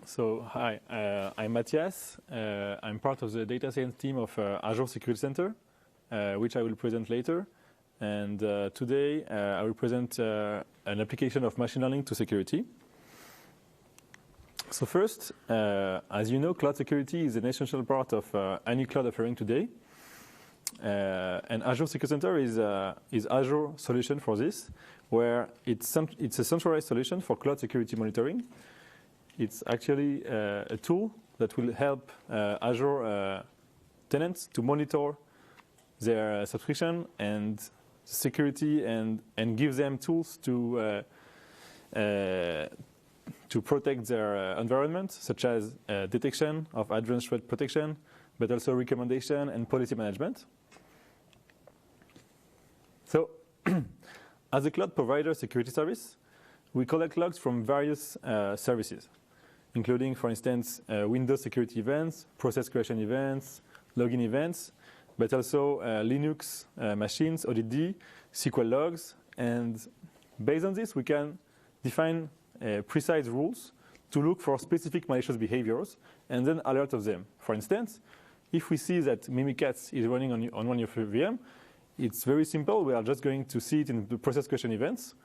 So hi, I'm Matthias. I'm part of the data science team of Azure Security Center, which I will present later. And today I will present an application of machine learning to security. So first, as you know, cloud security is an essential part of any cloud offering today. And Azure Security Center is Azure solution for this, where it's a centralized solution for cloud security monitoring. It's actually a tool that will help Azure tenants to monitor their subscription and security and give them tools to protect their environment, such as detection of advanced threat protection, but also recommendation and policy management. So, as a cloud provider security service, we collect logs from various services, including, for instance, Windows security events, process creation events, login events, but also Linux machines, ODD, SQL logs. And based on this, we can define precise rules to look for specific malicious behaviors and then alert of them. For instance, if we see that Mimikatz is running on one of your VM, it's very simple. We are just going to see it in the process creation events.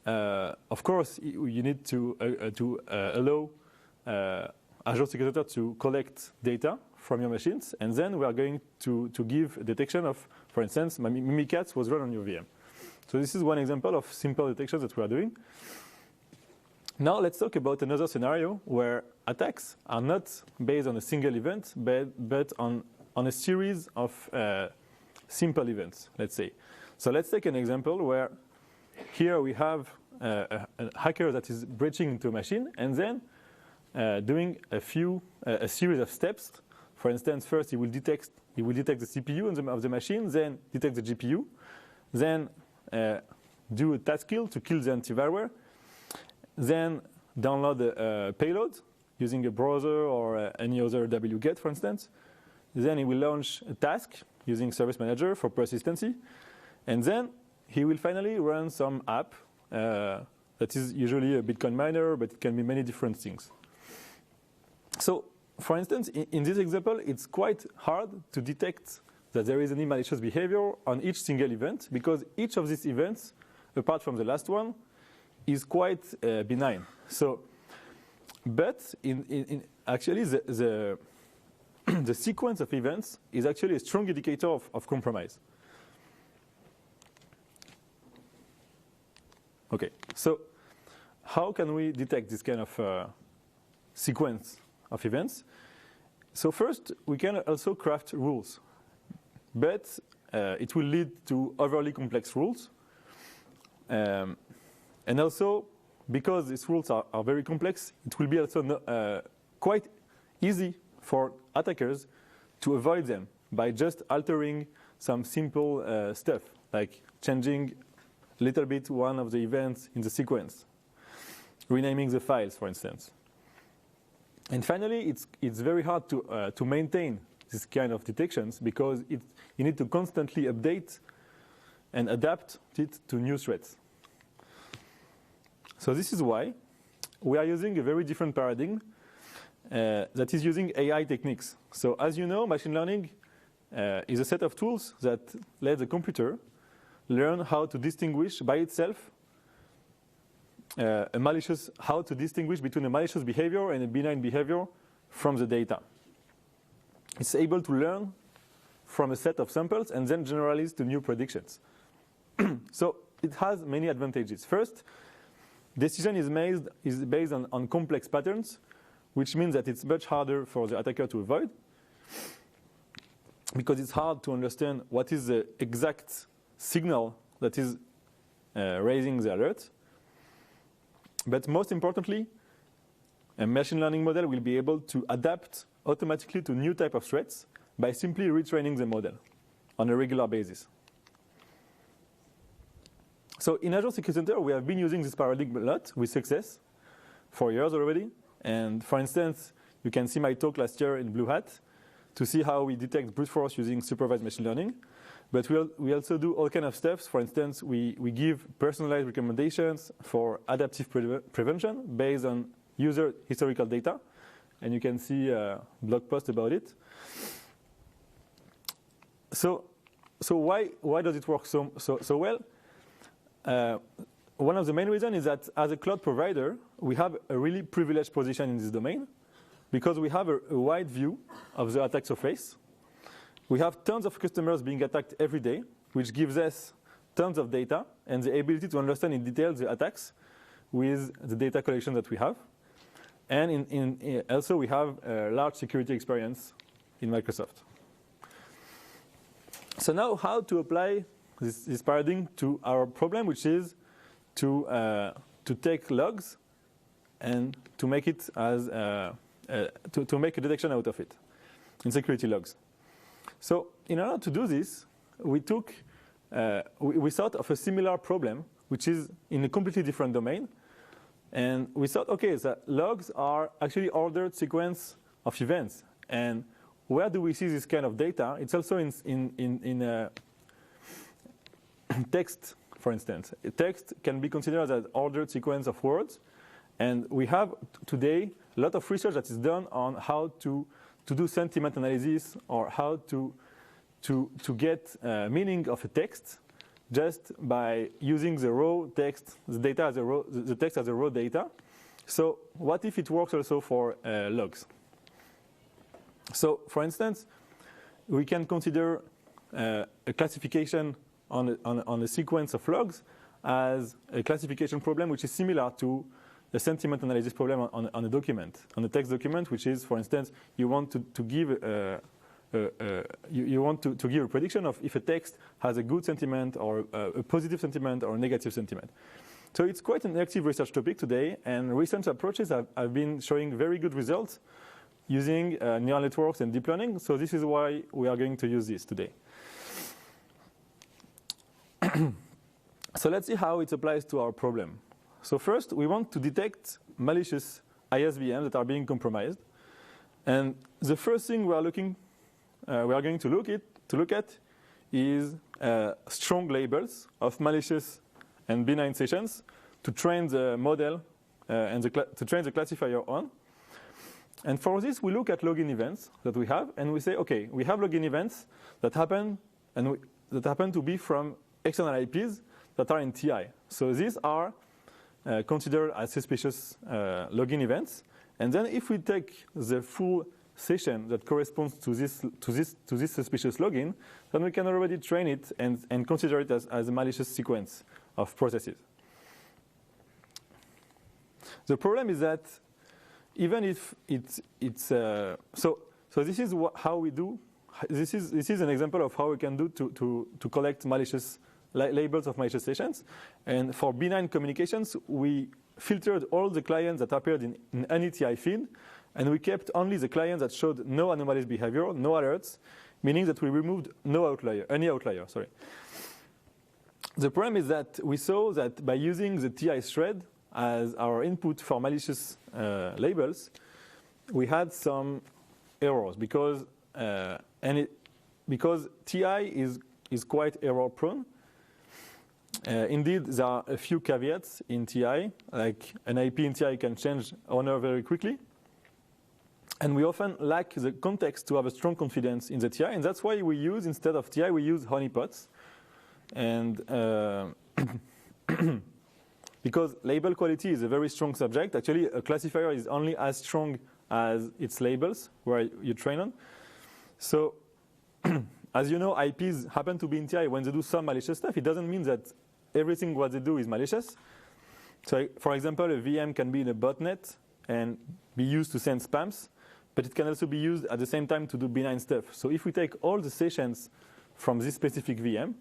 Of course, you need to allow Azure Security Center to collect data from your machines, and then we are going to give detection of, for instance, Mimikatz was run on your VM. So this is one example of simple detection that we are doing. Now let's talk about another scenario where attacks are not based on a single event, but on a series of simple events, let's say. So let's take an example where here we have a hacker that is breaching into a machine and then doing a series of steps. For instance, first he will detect the CPU of the machine, then detect the GPU, then do a task kill to kill the antivirus, then download a payload using a browser or any other wget, for instance. Then he will launch a task using Service Manager for persistency, and then he will finally run some app that is usually a Bitcoin miner, but it can be many different things. So, for instance, in this example, it's quite hard to detect that there is any malicious behavior on each single event, because each of these events, apart from the last one, is quite benign. So, but actually the sequence of events is actually a strong indicator of compromise. Okay, so how can we detect this kind of sequence of events? So first, we can also craft rules, but it will lead to overly complex rules. And also, because these rules are very complex, it will be also quite easy for attackers to avoid them by just altering some simple stuff, like changing a little bit one of the events in the sequence, renaming the files, for instance. And finally, it's very hard to maintain this kind of detections because you need to constantly update and adapt it to new threats. So this is why we are using a very different paradigm that is using AI techniques. So as you know, machine learning is a set of tools that let the computer learn how to distinguish by itself how to distinguish between a malicious behavior and a benign behavior from the data. It's able to learn from a set of samples and then generalize to new predictions. So it has many advantages. First, decision is based on complex patterns, which means that it's much harder for the attacker to avoid, because it's hard to understand what is the exact signal that is raising the alert. But most importantly, a machine learning model will be able to adapt automatically to new type of threats by simply retraining the model on a regular basis. So in Azure Security Center, we have been using this paradigm a lot with success for years already. And for instance, you can see my talk last year in BlueHat to see how we detect brute force using supervised machine learning. But we also do all kinds of steps. For instance, we give personalized recommendations for adaptive prevention based on user historical data, and you can see a blog post about it. So why does it work so well? One of the main reasons is that as a cloud provider, we have a really privileged position in this domain because we have a wide view of the attack surface. We have tons of customers being attacked every day, which gives us tons of data and the ability to understand in detail the attacks with the data collection that we have. And also we have a large security experience in Microsoft. So now how to apply this paradigm to our problem, which is to take logs and to make it as to make a detection out of it in security logs. So in order to do this, we thought of a similar problem, which is in a completely different domain. And we thought, okay, the logs are actually ordered sequence of events. And where do we see this kind of data? It's also in text, for instance. A text can be considered as an ordered sequence of words. And we have today a lot of research that is done on how to do sentiment analysis or how to get meaning of a text just by using the raw text, the text as a raw data. So what if it works also for logs? So for instance, we can consider a classification on a sequence of logs as a classification problem which is similar to a sentiment analysis problem on a document, on a text document, which is, for instance, you want to give a prediction of if a text has a good sentiment or a positive sentiment or a negative sentiment. So it's quite an active research topic today, and recent approaches have been showing very good results using neural networks and deep learning. So this is why we are going to use this today. So let's see how it applies to our problem. So first, we want to detect malicious ISVMs that are being compromised. And the first thing we are going to look at is strong labels of malicious and benign sessions to train the model and to train the classifier on. And for this, we look at login events that we have, and we say, okay, we have login events that happen to be from external IPs that are in TI. So these are considered as suspicious login events. And then if we take the full session that corresponds to this suspicious login, then we can already train it and consider it as a malicious sequence of processes. The problem is that even if so this is how we do. This is an example of how we can do to collect malicious labels of malicious sessions. And for benign communications, we filtered all the clients that appeared in any TI feed, and we kept only the clients that showed no anomalous behavior, no alerts, meaning that we removed any outlier. Sorry. The problem is that we saw that by using the TI thread as our input for malicious labels, we had some errors because TI is quite error prone. Indeed, there are a few caveats in TI, like an IP in TI can change owner very quickly. And we often lack the context to have a strong confidence in the TI, and that's why we use, instead of TI, we use honeypots. And because label quality is a very strong subject, actually a classifier is only as strong as its labels, where you train on. So as you know, IPs happen to be in TI when they do some malicious stuff. It doesn't mean that everything what they do is malicious. So for example, a VM can be in a botnet and be used to send spams, but it can also be used at the same time to do benign stuff. So if we take all the sessions from this specific VM,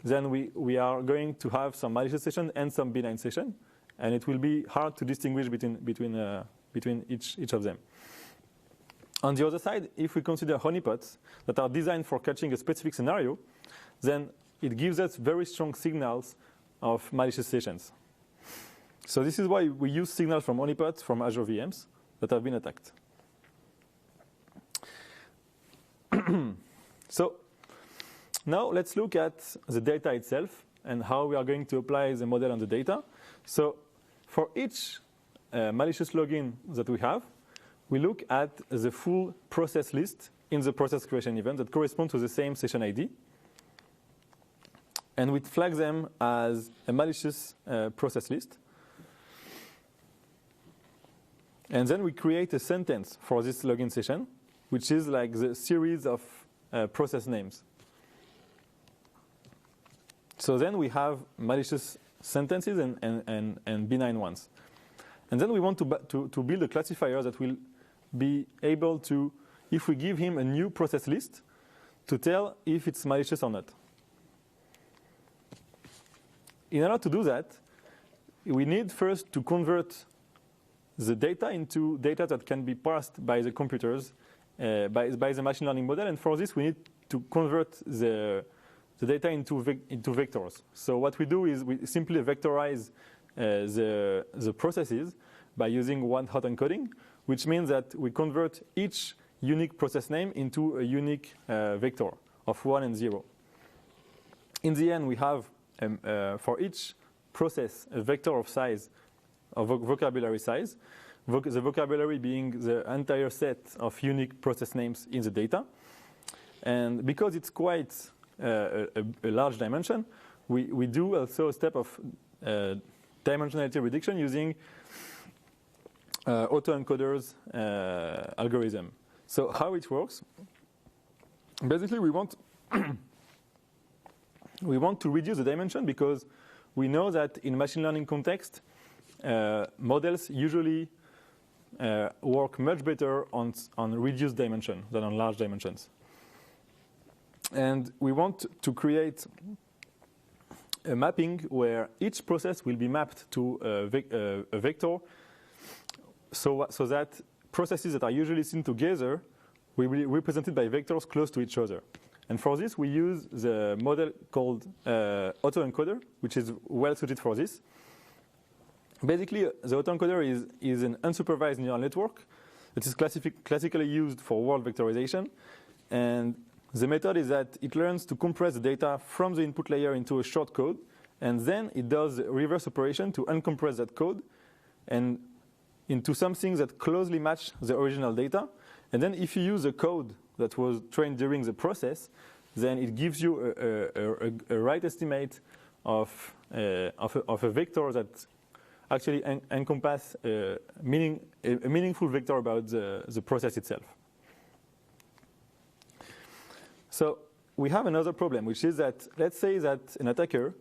then we are going to have some malicious session and some benign session, and it will be hard to distinguish between each of them. On the other side, if we consider honeypots that are designed for catching a specific scenario, then it gives us very strong signals of malicious sessions. So this is why we use signals from honeypots from Azure VMs that have been attacked. So now let's look at the data itself and how we are going to apply the model on the data. So for each malicious login that we have, we look at the full process list in the process creation event that correspond to the same session ID. And we flag them as a malicious process list. And then we create a sentence for this login session, which is like the series of process names. So then we have malicious sentences and benign ones. And then we want to build a classifier that will be able to, if we give him a new process list, to tell if it's malicious or not. In order to do that, we need first to convert the data into data that can be parsed by the computers, by the machine learning model. And for this, we need to convert the data into vectors. So what we do is we simply vectorize the processes by using one-hot encoding, which means that we convert each unique process name into a unique vector of 1 and 0. In the end, we have, for each process, a vector of size, of vocabulary size, the vocabulary being the entire set of unique process names in the data. And because it's quite a large dimension, we do also a step of dimensionality reduction using autoencoder's algorithm. So how it works? Basically, we want to reduce the dimension because we know that in machine learning context, models usually work much better on reduced dimension than on large dimensions. And we want to create a mapping where each process will be mapped to a vector so that processes that are usually seen together will be represented by vectors close to each other. And for this, we use the model called autoencoder, which is well suited for this. Basically, the autoencoder is an unsupervised neural network that is classically used for word vectorization. And the method is that it learns to compress the data from the input layer into a short code, and then it does a reverse operation to uncompress that code and into something that closely match the original data. And then if you use a code that was trained during the process, then it gives you a right estimate of a vector that actually encompass a meaningful vector about the process itself. So we have another problem, which is that let's say that an attacker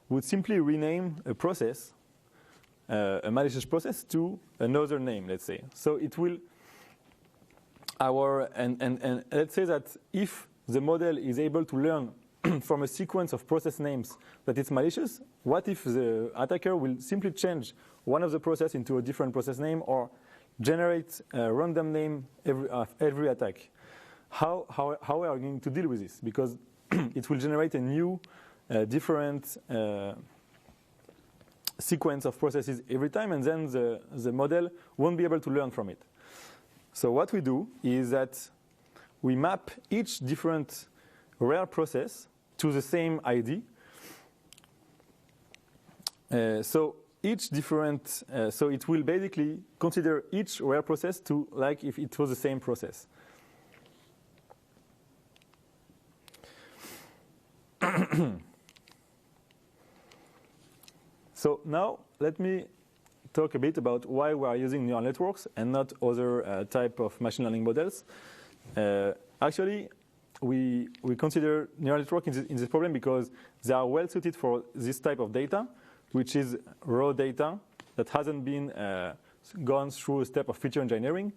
would simply rename a process, a malicious process, to another name, let's say. So it will and let's say that if the model is able to learn from a sequence of process names that it's malicious, what if the attacker will simply change one of the process into a different process name or generate a random name every attack? How are we going to deal with this? Because it will generate a new, different sequence of processes every time, and then the model won't be able to learn from it. So what we do is that we map each different rare process to the same ID. So each different, so it will basically consider each rare process to like if it was the same process. So now let me talk a bit about why we are using neural networks and not other type of machine learning models. Actually, we consider neural network in this problem because they are well suited for this type of data, which is raw data that hasn't been gone through a step of feature engineering.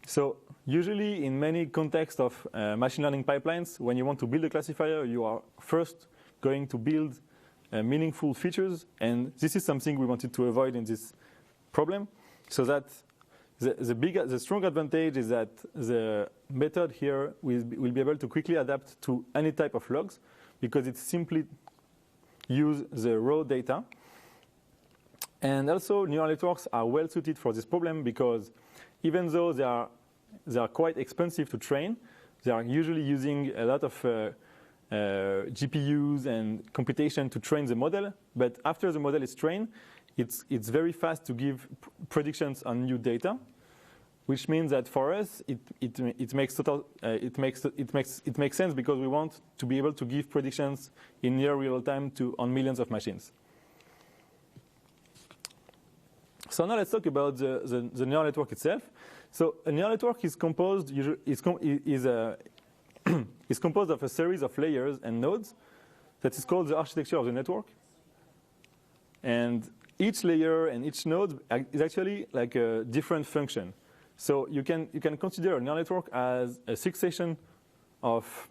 So usually in many contexts of machine learning pipelines, when you want to build a classifier, you are first going to build meaningful features, and this is something we wanted to avoid in this problem. So that the strong advantage is that the method here will be able to quickly adapt to any type of logs because it simply use the raw data. And also neural networks are well suited for this problem because even though they are quite expensive to train, they are usually using a lot of GPUs and computation to train the model. But after the model is trained, it's very fast to give predictions on new data, which means that for us it makes sense because we want to be able to give predictions in near real time on millions of machines. So now let's talk about the neural network itself. So a neural network is composed is composed of a series of layers and nodes that is called the architecture of the network. And each layer and each node is actually like a different function. So you can consider a neural network as a succession of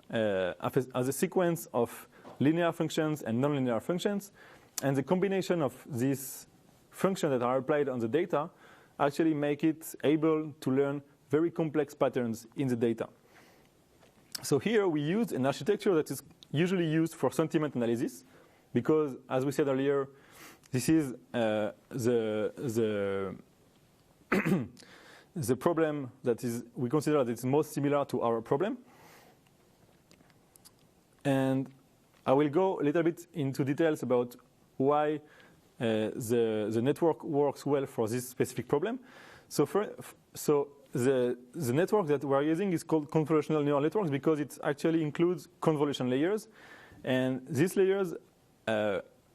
as a sequence of linear functions and nonlinear functions, and the combination of these functions that are applied on the data actually make it able to learn very complex patterns in the data. So here we use an architecture that is usually used for sentiment analysis, because as we said earlier, this is the problem that we consider that it's most similar to our problem. And I will go a little bit into details about why the network works well for this specific problem. So the network that we're using is called convolutional neural networks because it actually includes convolution layers. And these layers,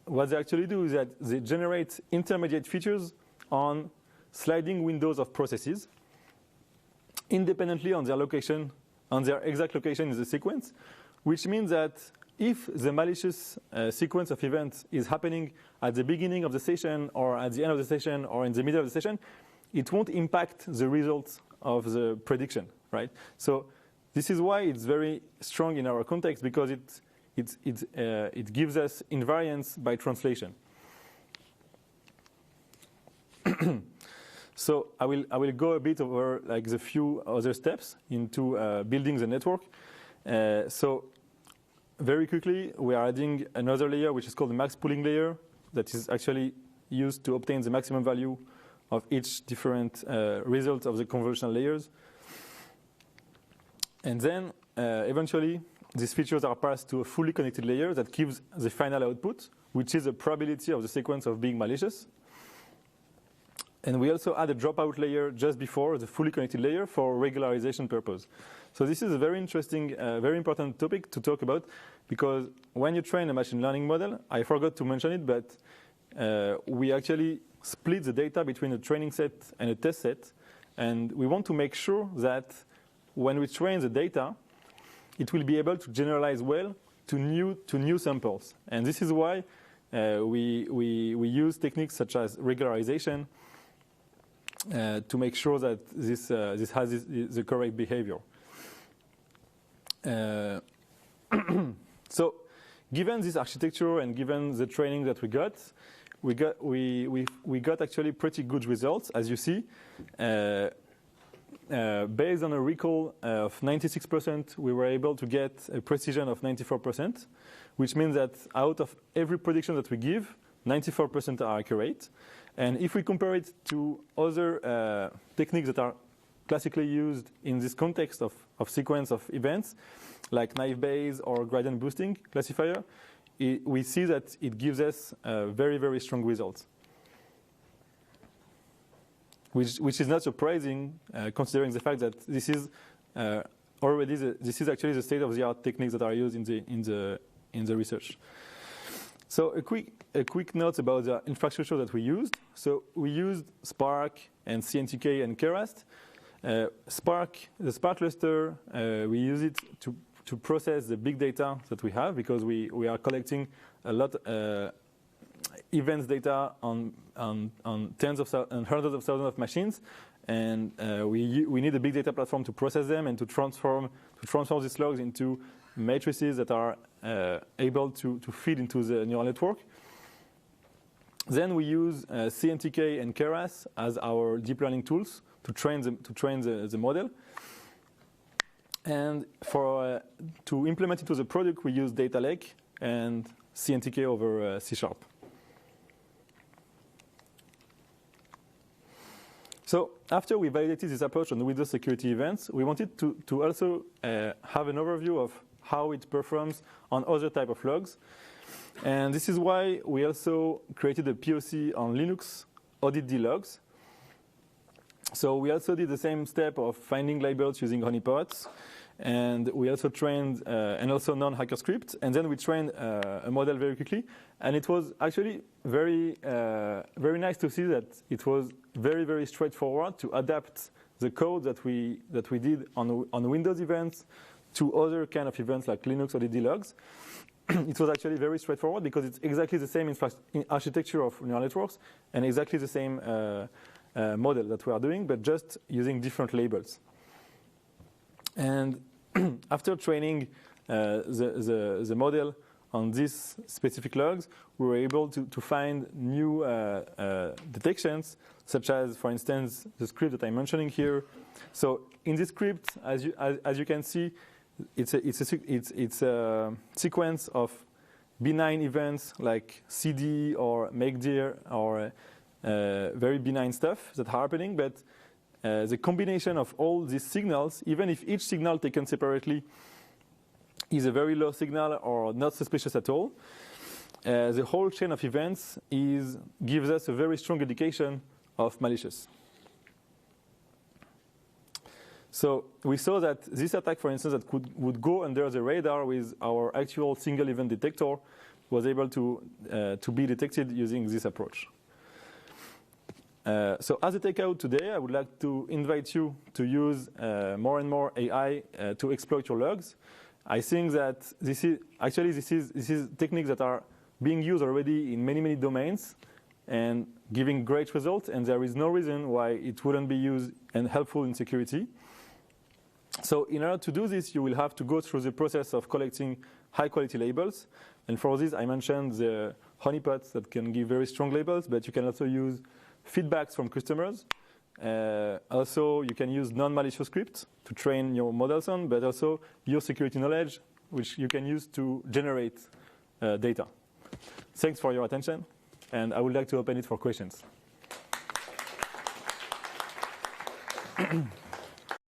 what they actually do is that they generate intermediate features on sliding windows of processes independently on their location, on their exact location in the sequence, which means that if the malicious sequence of events is happening at the beginning of the session or at the end of the session or in the middle of the session, it won't impact the results of the prediction, right? So this is why it's very strong in our context, because it gives us invariance by translation. So I will go a bit over like the few other steps into building the network. So very quickly, we are adding another layer, which is called the max pooling layer, that is actually used to obtain the maximum value of each different result of the convolutional layers. And then eventually, these features are passed to a fully connected layer that gives the final output, which is a probability of the sequence of being malicious. And we also add a dropout layer just before the fully connected layer for regularization purpose. So this is a very interesting, very important topic to talk about, because when you train a machine learning model, I forgot to mention it, but we actually split the data between a training set and a test set. And we want to make sure that when we train the data, it will be able to generalize well to new samples. And this is why we use techniques such as regularization to make sure that this has the correct behavior. So, given this architecture and given the training that we got actually pretty good results, as you see. Based on a recall of 96%, we were able to get a precision of 94%, which means that out of every prediction that we give, 94% are accurate. And if we compare it to other techniques that are classically used in this context of sequence of events, like naive Bayes or gradient boosting classifier, we see that it gives us very, very strong results. Which is not surprising, considering the fact that this is this is actually the state-of-the-art techniques that are used in the research. So a quick note about the infrastructure that we used. So we used Spark and CNTK and Keras. The Spark cluster, we use it to process the big data that we have, because we are collecting a lot events data on tens of and hundreds of thousands of machines, and we need a big data platform to process them and to transform these logs into matrices that are able to feed into the neural network. Then we use CNTK and Keras as our deep learning tools to train the model. And to implement it to the product, we use Data Lake and CNTK over C#. So after we validated this approach on Windows security events, we wanted to also have an overview of how it performs on other type of logs. And this is why we also created a POC on Linux audit logs. So we also did the same step of finding labels using honeypots. And we also trained, and also non-hacker script. And then we trained a model very quickly. And it was actually very nice to see that it was very, very straightforward to adapt the code that we did on Windows events to other kind of events like Linux audit logs. It was actually very straightforward because it's exactly the same in architecture of neural networks and exactly the same model that we are doing, but just using different labels. And after training the model on these specific logs, we were able to find new detections, such as, for instance, the script that I'm mentioning here. So in this script, as you can see, it's a sequence of benign events like CD or make dir or very benign stuff that are happening, but the combination of all these signals, even if each signal taken separately is a very low signal or not suspicious at all, the whole chain of events gives us a very strong indication of malicious. So we saw that this attack, for instance, that would go under the radar with our actual single event detector was able to be detected using this approach. So as a takeout today, I would like to invite you to use more and more AI to exploit your logs. I think that this is techniques that are being used already in many domains and giving great results, and there is no reason why it wouldn't be used and helpful in security. So in order to do this, you will have to go through the process of collecting high-quality labels. And for this, I mentioned the honeypots that can give very strong labels, but you can also use feedbacks from customers. Also, you can use non-malicious scripts to train your models on, but also your security knowledge, which you can use to generate data. Thanks for your attention, and I would like to open it for questions.